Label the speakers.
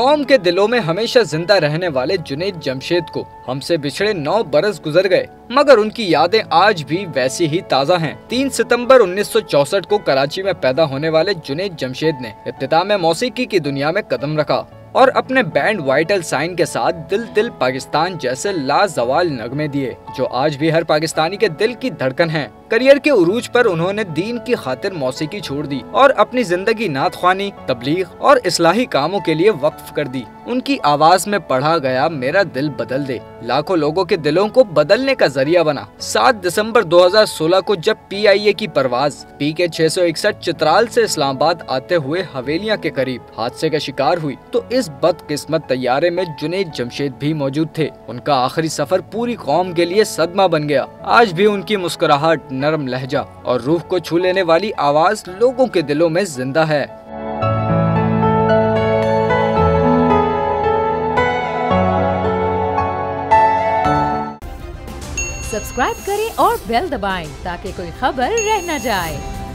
Speaker 1: कौम के दिलों में हमेशा जिंदा रहने वाले जुनैद जमशेद को हमसे बिछड़े 9 बरस गुजर गए, मगर उनकी यादें आज भी वैसी ही ताज़ा हैं। 3 सितंबर 1964 को कराची में पैदा होने वाले जुनैद जमशेद ने इब्तिदा में मौसीकी की दुनिया में कदम रखा और अपने बैंड वाइटल साइन के साथ दिल दिल पाकिस्तान जैसे लाजवाल नगमे दिए, जो आज भी हर पाकिस्तानी के दिल की धड़कन हैं। करियर के उरूज पर उन्होंने दीन की खातिर मौसीकी छोड़ दी और अपनी जिंदगी नात ख्वानी, तबलीग और इस्लाही कामों के लिए वक्फ कर दी। उनकी आवाज में पढ़ा गया मेरा दिल बदल दे लाखों लोगों के दिलों को बदलने का जरिया बना। 7 दिसंबर 2016 को जब PIA की परवाज PK 661 चित्राल से इस्लामाबाद आते हुए हवेलियां के करीब हादसे का शिकार हुई, तो इस बदकिस्मत तैयारे में जुनैद जमशेद भी मौजूद थे। उनका आखिरी सफर पूरी कौम के लिए सदमा बन गया। आज भी उनकी मुस्कुराहट, नरम लहजा और रूह को छू लेने वाली आवाज लोगों के दिलों में जिंदा है।
Speaker 2: सब्सक्राइब करें और बेल दबाएं ताकि कोई खबर रह न जाए।